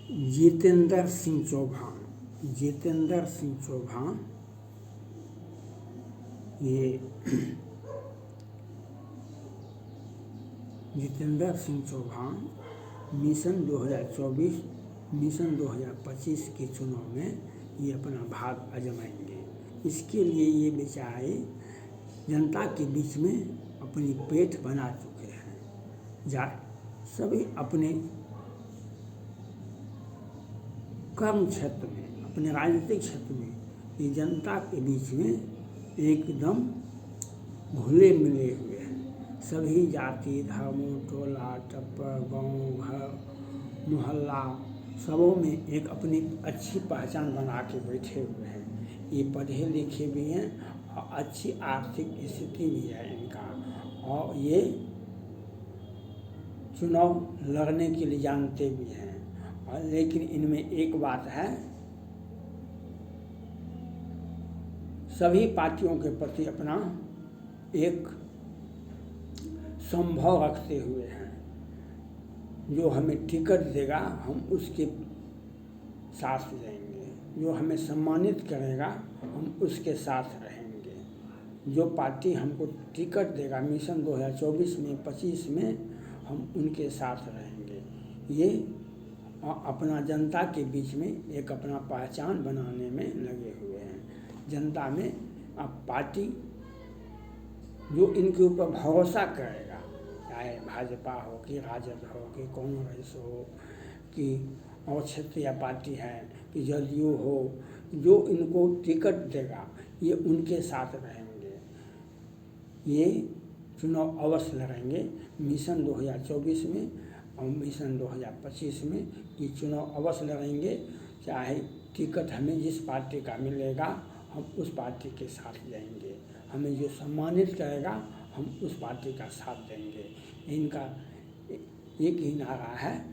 जितेंद्र सिंह चौहान, जितेंद्र सिंह चौहान ये Jitendra Singh Chauhan mission 2024 mission 2025 के चुनाव में ये अपना भाग आजमाएंगे। इसके लिए ये बेचारे जनता के बीच में अपनी पेठ बना चुके हैं। सभी अपने कर्म क्षेत्र में, अपने राजनीतिक क्षेत्र में ये जनता के बीच में एकदम घुले मिले हुए हैं। सभी जाति धर्मों, टोला टप्पर, गांव, घर, मोहल्ला सबों में एक अपनी अच्छी पहचान बना के बैठे हुए हैं। ये पढ़े लिखे भी हैं और अच्छी आर्थिक स्थिति भी है इनका, और ये चुनाव लड़ने के लिए जानते भी हैं। और लेकिन इनमें एक बात है, सभी पार्टियों के प्रति अपना एक संभव रखते हुए हैं। जो हमें टिकट देगा हम उसके साथ रहेंगे, जो हमें सम्मानित करेगा हम उसके साथ रहेंगे। जो पार्टी हमको टिकट देगा मिशन 2024 में 25 में हम उनके साथ रहेंगे। ये अपना जनता के बीच में एक अपना पहचान बनाने में लगे हुए हैं। जनता में अब पार्टी जो इनके ऊपर भरोसा करेगा, चाहे भाजपा हो कि राजद हो कि कांग्रेस हो कि और क्षेत्रीय पार्टी है कि जदयू हो, जो इनको टिकट देगा ये उनके साथ रहेंगे। ये चुनाव अवश्य लड़ेंगे मिशन 2024 में और मिशन 2025 में। ये चुनाव अवश्य लड़ेंगे, चाहे टिकट हमें जिस पार्टी का मिलेगा हम उस पार्टी के साथ जाएंगे। हमें जो सम्मानित करेगा हम उस पार्टी का साथ देंगे। इनका एक ही नारा है,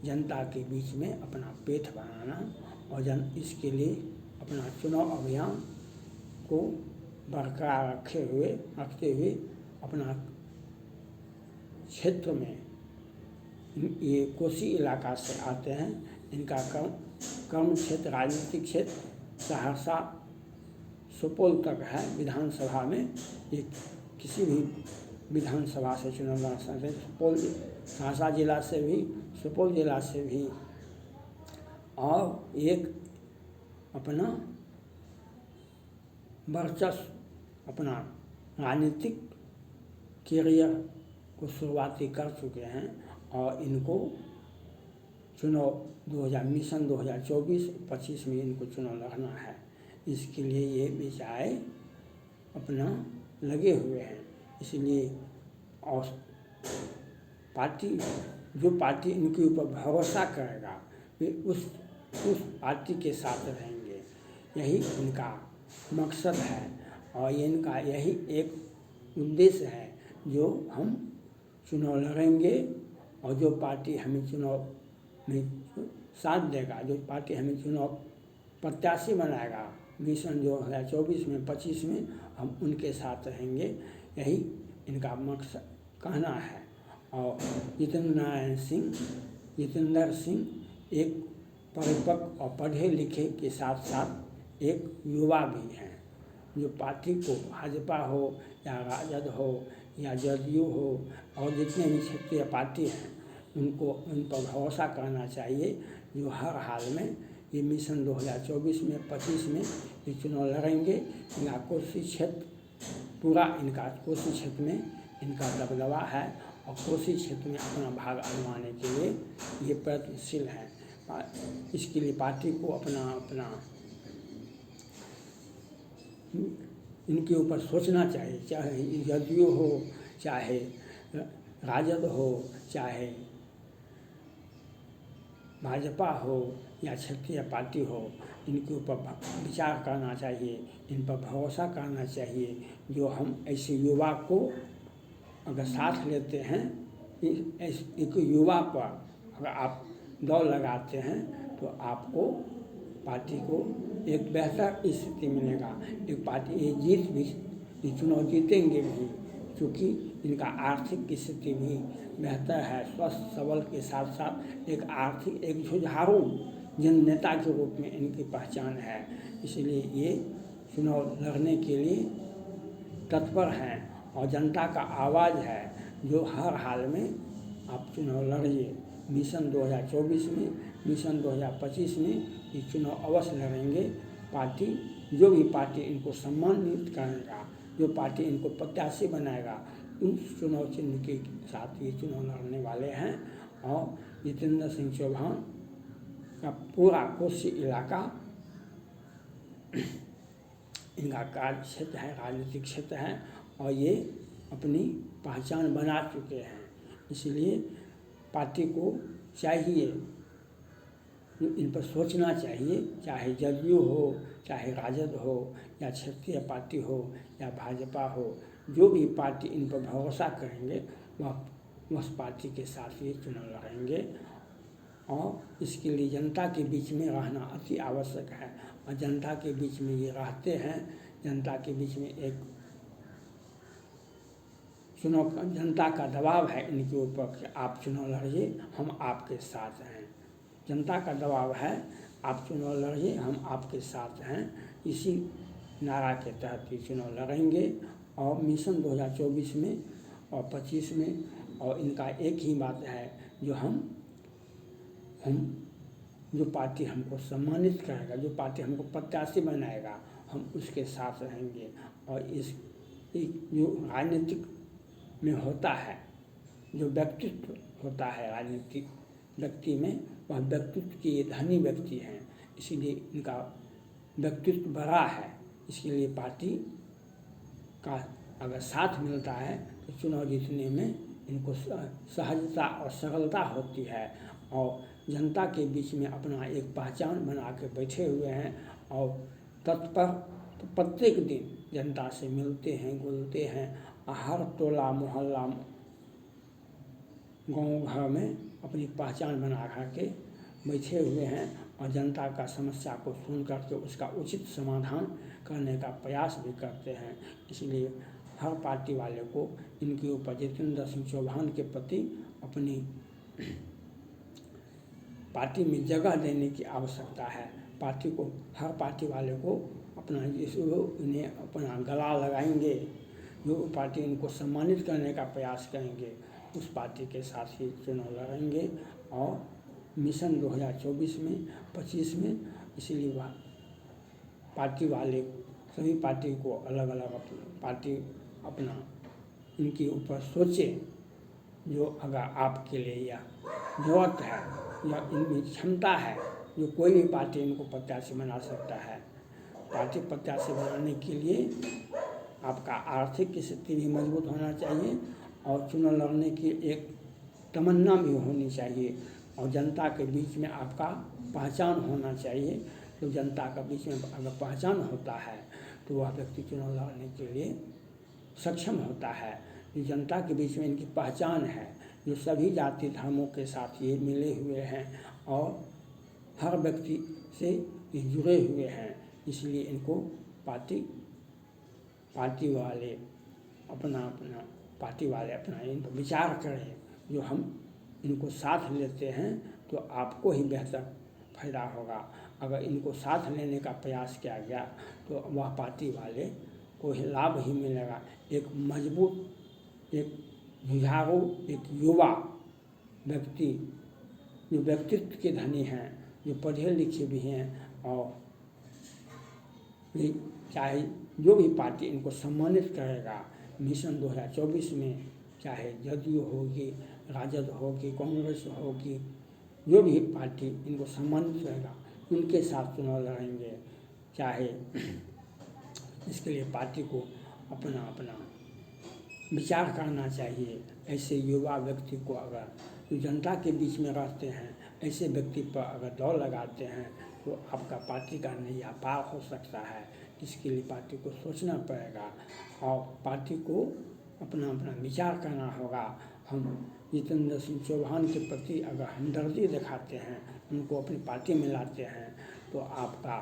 जनता के बीच में अपना पेठ बनाना और इसके लिए अपना चुनाव अभियान को बरकरार रखते हुए अपना क्षेत्र में, ये कोसी इलाका से आते हैं। इनका कर्म क्षेत्र राजनीतिक क्षेत्र सहरसा सुपौल तक है। विधानसभा में ये किसी भी विधानसभा से चुनाव लड़ सकते हैं। सुपौल सहरसा जिला से भी, सुपौल जिला से भी, और एक अपना वर्चस्व अपना राजनीतिक कैरियर को शुरुआती कर चुके हैं। और इनको चुनाव मिशन 2024-25 में इनको चुनाव लड़ना है। इसके लिए ये बेचारे अपना लगे हुए हैं। इसलिए और जो पार्टी इनके ऊपर भरोसा करेगा वे उस पार्टी के साथ रहेंगे। यही इनका मकसद है और इनका यही एक उद्देश्य है। जो हम चुनाव लड़ेंगे और जो पार्टी हमें चुनाव में साथ देगा, जो पार्टी हमें चुनाव प्रत्याशी बनाएगा मिशन 2024 में 25 में हम उनके साथ रहेंगे। यही इनका मकसद कहना है। और जितेंद्र सिंह एक परिपक्व और पढ़े लिखे के साथ साथ एक युवा भी हैं, जो पार्टी को भाजपा हो या राजद हो या जदयू हो और जितने भी क्षेत्रीय पार्टी हैं उनको उन पर भरोसा करना चाहिए। जो हर हाल में ये मिशन 2024 में 25 में ये चुनाव लड़ेंगे। इनका कोसी क्षेत्र पूरा इनका कोसी क्षेत्र में इनका दबदबा है और कोसी क्षेत्र में अपना भाग आजमाने के लिए ये प्रयत्नशील हैं। इसके लिए पार्टी को अपना इनके ऊपर सोचना चाहिए, चाहे जदयू हो, चाहे राजद हो, चाहे भाजपा हो या क्षेत्रीय पार्टी हो। इनके ऊपर विचार करना चाहिए, इन पर भरोसा करना चाहिए। जो हम ऐसे युवा को अगर साथ लेते हैं, एक युवा पर अगर आप दौड़ लगाते हैं तो आपको पार्टी को एक बेहतर स्थिति मिलेगा। एक पार्टी ये चुनाव जीतेंगे भी, क्योंकि इनका आर्थिक की स्थिति भी बेहतर है। स्वस्थ सबल के साथ साथ एक आर्थिक एक जुझारू जन नेता के रूप में इनकी पहचान है। इसलिए ये चुनाव लड़ने के लिए तत्पर हैं और जनता का आवाज़ है जो हर हाल में आप चुनाव लड़िए। मिशन 2024 में, मिशन 2025 में ये चुनाव अवश्य लड़ेंगे। पार्टी जो भी पार्टी इनको सम्मानित करेगा, जो पार्टी इनको प्रत्याशी बनाएगा, उस चुनाव चिन्ह के साथ ये चुनाव लड़ने वाले हैं। और जितेंद्र सिंह चौहान का पूरा कोसी इलाका इनका कार्य क्षेत्र है, राजनीतिक क्षेत्र है और ये अपनी पहचान बना चुके हैं। इसलिए पार्टी को चाहिए इन पर सोचना चाहिए, चाहे जदयू हो, चाहे राजद हो, या क्षेत्रीय पार्टी हो, या भाजपा हो, जो भी पार्टी इन पर भरोसा करेंगे वह उस पार्टी के साथ ये चुनाव लड़ेंगे। और इसके लिए जनता के बीच में रहना अति आवश्यक है और जनता के बीच में ये रहते हैं। जनता के बीच में एक चुनाव जनता का दबाव है इनके ऊपर कि आप चुनाव लड़िए, हम आपके साथ हैं। जनता का दबाव है, आप चुनाव लड़िए, हम आपके साथ हैं। इसी नारा के तहत ये चुनाव लड़ेंगे। और मिशन 2024 में और 25 में और इनका एक ही बात है, जो हम जो पार्टी हमको सम्मानित करेगा, जो पार्टी हमको प्रत्याशी बनाएगा, हम उसके साथ रहेंगे। और इस जो राजनीतिक में होता है, जो व्यक्तित्व होता है राजनीतिक व्यक्ति में, वह व्यक्तित्व के धनी व्यक्ति हैं। इसीलिए इनका व्यक्तित्व बड़ा है। इसके लिए पार्टी का अगर साथ मिलता है तो चुनाव जीतने में इनको सहजता और सरलता होती है। और जनता के बीच में अपना एक पहचान बना के बैठे हुए हैं और तत्पर प्रत्येक दिन जनता से मिलते हैं, घुलते हैं। हर टोला मोहल्ला गाँव घर में अपनी पहचान बना के बैठे हुए हैं और जनता का समस्या को सुन करके उसका उचित समाधान करने का प्रयास भी करते हैं। इसलिए हर पार्टी वाले को इनके ऊपर जितेंद्र सिंह चौहान के प्रति अपनी पार्टी में जगह देने की आवश्यकता है। पार्टी को हर पार्टी वाले को अपना इन्हें अपना गला लगाएंगे, जो पार्टी इनको सम्मानित करने का प्रयास करेंगे, उस पार्टी के साथ ही चुनाव लड़ेंगे। और मिशन 2024 में 25 में इसीलिए वह पार्टी वाले सभी पार्टी को अलग अलग पार्टी अपना इनके ऊपर सोचे, जो अगर आपके लिए या ज़रूरत है या इनमें क्षमता है, जो कोई भी पार्टी इनको प्रत्याशी बना सकता है। पार्टी प्रत्याशी बनाने के लिए आपका आर्थिक स्थिति भी मजबूत होना चाहिए और चुनाव लड़ने की एक तमन्ना भी होनी चाहिए और जनता के बीच में आपका पहचान होना चाहिए। तो जनता के बीच में अगर पहचान होता है तो वह व्यक्ति चुनाव लड़ने के लिए सक्षम होता है। जो जनता के बीच में इनकी पहचान है, जो सभी जाति धर्मों के साथ ये मिले हुए हैं और हर व्यक्ति से ये जुड़े हुए हैं, इसलिए इनको पार्टी वाले अपना इन पर विचार करें। जो हम इनको साथ लेते हैं तो आपको ही बेहतर फायदा होगा। अगर इनको साथ लेने का प्रयास किया गया तो वह पार्टी वाले को लाभ ही मिलेगा। एक मजबूत, एक जुझारू, एक युवा व्यक्ति जो व्यक्तित्व के धनी हैं, जो पढ़े लिखे भी हैं और चाहे जो भी पार्टी इनको सम्मानित करेगा मिशन 2024 में, चाहे जदयू होगी, राजद होगी, कांग्रेस होगी, जो भी पार्टी इनको सम्मानित करेगा उनके साथ चुनाव लड़ेंगे। चाहे इसके लिए पार्टी को अपना विचार करना चाहिए। ऐसे युवा व्यक्ति को अगर जो जनता के बीच में रहते हैं, ऐसे व्यक्ति पर अगर दौड़ लगाते हैं तो आपका पार्टी का नैया पार हो सकता है। इसके लिए पार्टी को सोचना पड़ेगा और पार्टी को अपना विचार करना होगा। हम जितेंद्र सिंह चौहान के प्रति अगर हमदर्दी दिखाते हैं, उनको अपनी पार्टी में लाते हैं, तो आपका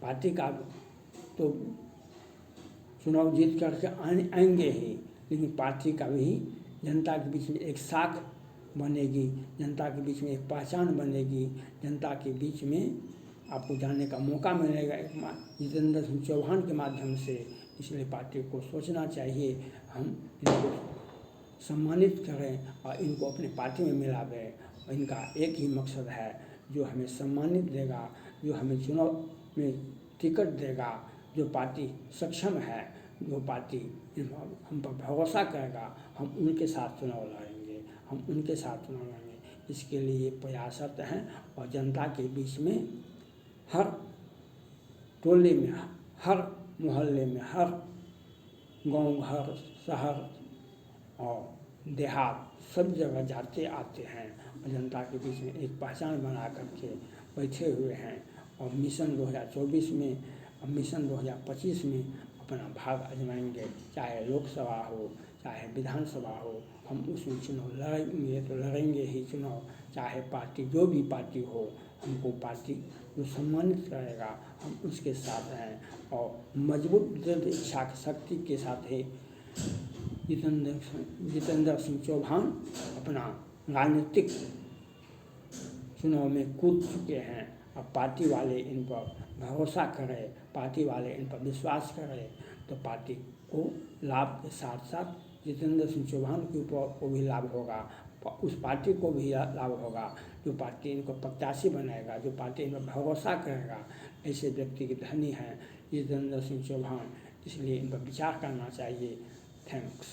पार्टी का तो चुनाव जीत करके आएंगे ही, लेकिन पार्टी का भी जनता के बीच में एक साख बनेगी, जनता के बीच में एक पहचान बनेगी, जनता के बीच में आपको जानने का मौका मिलेगा जितेंद्र सिंह चौहान के माध्यम से। इसलिए पार्टी को सोचना चाहिए हम इनको सम्मानित करें और इनको अपने पार्टी में मिलावें। और इनका एक ही मकसद है, जो हमें सम्मानित देगा, जो हमें चुनाव में टिकट देगा, जो पार्टी सक्षम है, जो पार्टी हम पर भरोसा करेगा, हम उनके साथ चुनाव लड़ेंगे, हम उनके साथ चुनाव लड़ेंगे। इसके लिए प्रयासरत हैं और जनता के बीच में हर टोले में, हर मोहल्ले में, हर गांव, हर शहर और देहात सब जगह जाते आते हैं और जनता के बीच में एक पहचान बना करके बैठे हुए हैं। और मिशन 2024 में और मिशन 2025 में अपना भाग आजमाएंगे, चाहे लोकसभा हो चाहे विधानसभा हो, हम उसमें चुनाव लड़ेंगे तो लड़ेंगे ही चुनाव, चाहे पार्टी जो भी पार्टी हो, हमको पार्टी जो सम्मानित करेगा हम उसके साथ हैं। और मजबूत दृढ़ इच्छा शक्ति के साथ ही जितेंद्र सिंह चौहान अपना राजनीतिक चुनाव में कूद चुके हैं। अब पार्टी वाले इन पर भरोसा करें, पार्टी वाले इन पर विश्वास करें तो पार्टी को लाभ के साथ साथ जितेंद्र सिंह चौहान के ऊपर को भी लाभ होगा, उस पार्टी को भी लाभ होगा जो पार्टी इनको प्रत्याशी बनाएगा, जो पार्टी इन पर भरोसा करेगा। ऐसे व्यक्ति के धनी हैं जितेंद्र सिंह चौहान, इसलिए इन पर विचार करना चाहिए। थैंक्स।